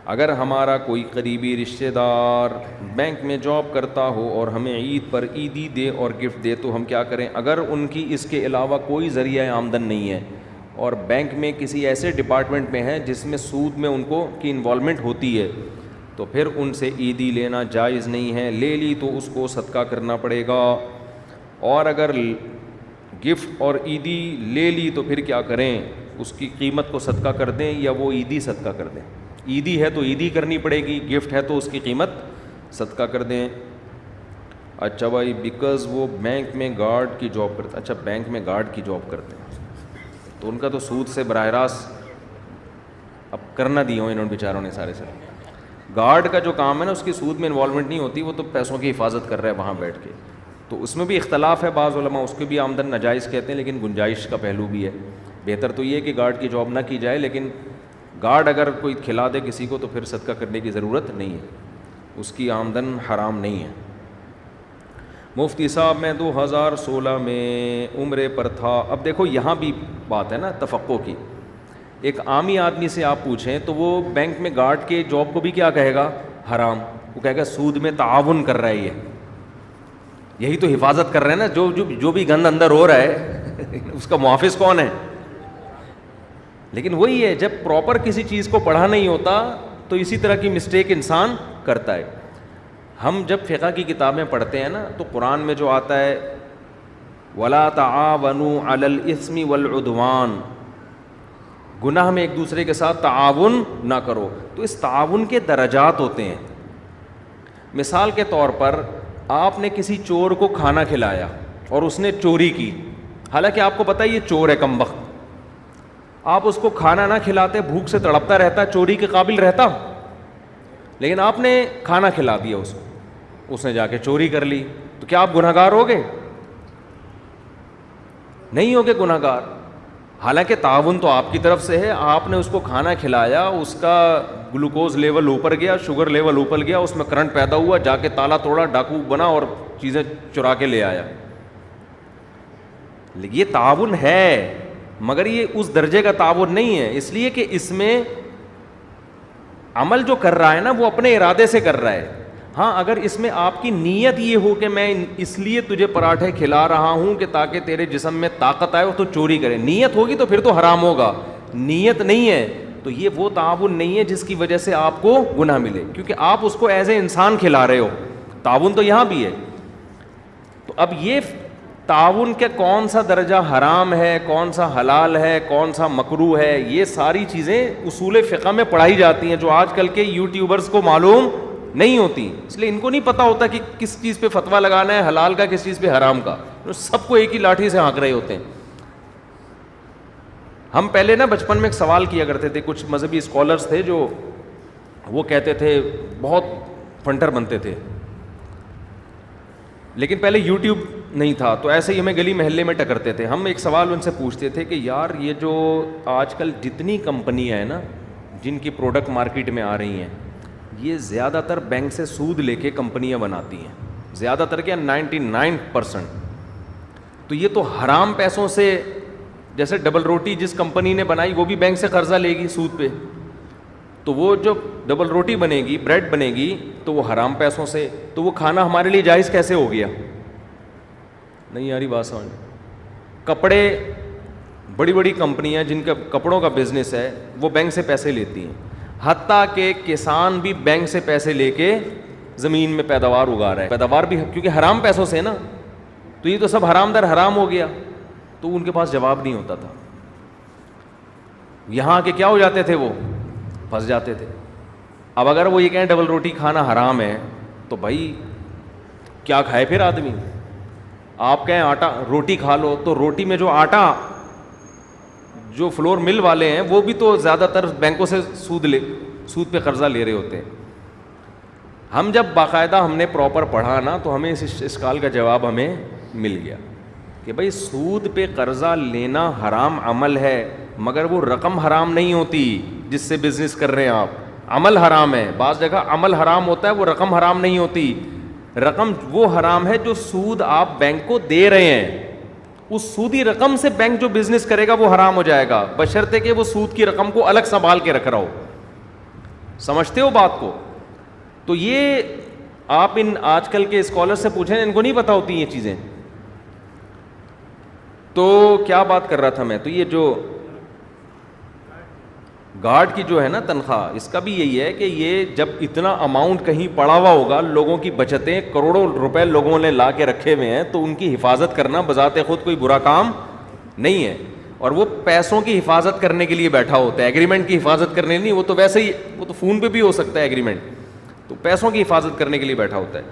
اگر ہمارا کوئی قریبی رشتہ دار بینک میں جاب کرتا ہو اور ہمیں عید پر عیدی دے اور گفٹ دے تو ہم کیا کریں؟ اگر ان کی اس کے علاوہ کوئی ذریعہ آمدن نہیں ہے اور بینک میں کسی ایسے ڈپارٹمنٹ میں ہے جس میں سود میں ان کو کی انوالومنٹ ہوتی ہے تو پھر ان سے عیدی لینا جائز نہیں ہے. لے لی تو اس کو صدقہ کرنا پڑے گا. اور اگر گفٹ اور عیدی لے لی تو پھر کیا کریں؟ اس کی قیمت کو صدقہ کر دیں یا وہ عیدی صدقہ کر دیں. عیدی ہے تو عیدی کرنی پڑے گی, گفٹ ہے تو اس کی قیمت صدقہ کر دیں. اچھا بھائی, بیکاز وہ بینک میں گارڈ کی جاب کرتے. اچھا, بینک میں گارڈ کی جاب کرتے ہیں تو ان کا تو سود سے براہ راست اب کرنا دی ہوں انہوں نے بیچاروں نے سارے سے. گارڈ کا جو کام ہے نا اس کی سود میں انوالومنٹ نہیں ہوتی, وہ تو پیسوں کی حفاظت کر رہا ہے وہاں بیٹھ کے. تو اس میں بھی اختلاف ہے, بعض علماء اس کے بھی آمدن ناجائز کہتے ہیں لیکن گنجائش کا پہلو بھی ہے. بہتر تو یہ ہے کہ گارڈ کی جاب نہ کی جائے, لیکن گارڈ اگر کوئی کھلا دے کسی کو تو پھر صدقہ کرنے کی ضرورت نہیں ہے, اس کی آمدن حرام نہیں ہے. مفتی صاحب میں 2016 میں عمرے پر تھا. اب دیکھو یہاں بھی بات ہے نا تفقع کی. ایک عامی آدمی سے آپ پوچھیں تو وہ بینک میں گارڈ کے جاب کو بھی کیا کہے گا؟ حرام. وہ کہے گا سود میں تعاون کر رہا ہے, یہی تو حفاظت کر رہے ہیں نا. جو بھی گند اندر ہو رہا ہے اس کا محافظ کون ہے؟ لیکن وہی ہے, جب پراپر کسی چیز کو پڑھا نہیں ہوتا تو اسی طرح کی مسٹیک انسان کرتا ہے. ہم جب فقہ کی کتابیں پڑھتے ہیں نا تو قرآن میں جو آتا ہے وَلَا تَعَاوَنُوا عَلَى الْإِثْمِ وَالْعُدْوَانِ, گناہ میں ایک دوسرے کے ساتھ تعاون نہ کرو. تو اس تعاون کے درجات ہوتے ہیں. مثال کے طور پر آپ نے کسی چور کو کھانا کھلایا اور اس نے چوری کی, حالانکہ آپ کو پتہ ہے یہ چور ہے کمبخت. آپ اس کو کھانا نہ کھلاتے, بھوک سے تڑپتا رہتا, چوری کے قابل رہتا, لیکن آپ نے کھانا کھلا دیا اس کو, اس نے جا کے چوری کر لی, تو کیا آپ گناہ گار ہوگے؟ نہیں ہوگے گناہ گار. حالانکہ تعاون تو آپ کی طرف سے ہے, آپ نے اس کو کھانا کھلایا, اس کا گلوکوز لیول اوپر گیا, شوگر لیول اوپر گیا, اس میں کرنٹ پیدا ہوا, جا کے تالا توڑا, ڈاکو بنا اور چیزیں چرا کے لے آیا. یہ تعاون ہے مگر یہ اس درجے کا تعاون نہیں ہے, اس لیے کہ اس میں عمل جو کر رہا ہے نا وہ اپنے ارادے سے کر رہا ہے. ہاں اگر اس میں آپ کی نیت یہ ہو کہ میں اس لیے تجھے پراٹھے کھلا رہا ہوں کہ تاکہ تیرے جسم میں طاقت آئے, تو چوری کرے, نیت ہوگی تو پھر تو حرام ہوگا. نیت نہیں ہے تو یہ وہ تعاون نہیں ہے جس کی وجہ سے آپ کو گناہ ملے, کیونکہ آپ اس کو ایز اے انسان کھلا رہے ہو. تعاون تو یہاں بھی ہے. تو اب یہ تعاون کے کون سا درجہ حرام ہے, کون سا حلال ہے, کون سا مکروہ ہے, یہ ساری چیزیں اصول فقہ میں پڑھائی جاتی ہیں جو آج کل کے یوٹیوبرز کو معلوم نہیں ہوتی. اس لیے ان کو نہیں پتہ ہوتا کہ کس چیز پہ فتویٰ لگانا ہے, حلال کا, کس چیز پہ حرام کا. سب کو ایک ہی لاٹھی سے ہانک رہے ہوتے ہیں. ہم پہلے نا بچپن میں ایک سوال کیا کرتے تھے, کچھ مذہبی اسکالرز تھے جو وہ کہتے تھے, بہت فنٹر بنتے تھے, لیکن پہلے یوٹیوب نہیں تھا, تو ایسے ہی ہمیں گلی محلے میں ٹکرتے تھے. ہم ایک سوال ان سے پوچھتے تھے کہ یار یہ جو آج کل جتنی کمپنیاں ہیں نا جن کی پروڈکٹ مارکیٹ میں آ رہی ہیں, یہ زیادہ تر بینک سے سود لے کے کمپنیاں بناتی ہیں, زیادہ تر کیا 99%. تو یہ تو حرام پیسوں سے, جیسے ڈبل روٹی جس کمپنی نے بنائی وہ بھی بینک سے قرضہ لے گی سود پہ, تو وہ جو ڈبل روٹی بنے گی, بریڈ بنے گی, تو وہ حرام پیسوں سے. تو وہ کھانا ہمارے لیے جائز کیسے ہو گیا؟ نہیں یاری بات سمجھ. کپڑے, بڑی بڑی کمپنیاں جن کا کپڑوں کا بزنس ہے وہ بینک سے پیسے لیتی ہیں, حتیٰ کہ کسان بھی بینک سے پیسے لے کے زمین میں پیداوار اگا رہا ہے. پیداوار بھی کیونکہ حرام پیسوں سے نا, تو یہ تو سب حرام در حرام ہو گیا. تو ان کے پاس جواب نہیں ہوتا تھا. یہاں کے کیا ہو جاتے تھے, وہ پھنس جاتے تھے. اب اگر وہ یہ کہیں ڈبل روٹی کھانا حرام ہے تو بھائی کیا کھائے پھر آدمی. آپ کہیں آٹا روٹی کھا لو, تو روٹی میں جو آٹا, جو فلور مل والے ہیں وہ بھی تو زیادہ تر بینکوں سے سود پہ قرضہ لے رہے ہوتے ہیں. ہم جب باقاعدہ ہم نے پراپر پڑھا نا تو ہمیں اس اشکال کا جواب ہمیں مل گیا کہ بھائی سود پہ قرضہ لینا حرام عمل ہے, مگر وہ رقم حرام نہیں ہوتی جس سے بزنس کر رہے ہیں آپ. عمل حرام ہے, بعض جگہ عمل حرام ہوتا ہے, وہ رقم حرام نہیں ہوتی. رقم وہ حرام ہے جو سود آپ بینک کو دے رہے ہیں, اس سودی رقم سے بینک جو بزنس کرے گا وہ حرام ہو جائے گا, بشرطے کہ وہ سود کی رقم کو الگ سنبھال کے رکھ رہا ہو. سمجھتے ہو بات کو؟ تو یہ آپ ان آج کل کے اسکالر سے پوچھیں، ان کو نہیں پتہ ہوتی یہ چیزیں. تو کیا بات کر رہا تھا میں، تو یہ جو گارڈ کی جو ہے نا تنخواہ، اس کا بھی یہی ہے کہ یہ جب اتنا اماؤنٹ کہیں پڑا ہوا ہوگا، لوگوں کی بچتیں کروڑوں روپے لوگوں نے لا کے رکھے ہوئے ہیں، تو ان کی حفاظت کرنا بذات خود کوئی برا کام نہیں ہے. اور وہ پیسوں کی حفاظت کرنے کے لیے بیٹھا ہوتا ہے، ایگریمنٹ کی حفاظت کرنے نہیں. وہ تو ویسے ہی، وہ تو فون پہ بھی ہو سکتا ہے ایگریمنٹ، تو پیسوں کی حفاظت کرنے کے لیے بیٹھا ہوتا ہے.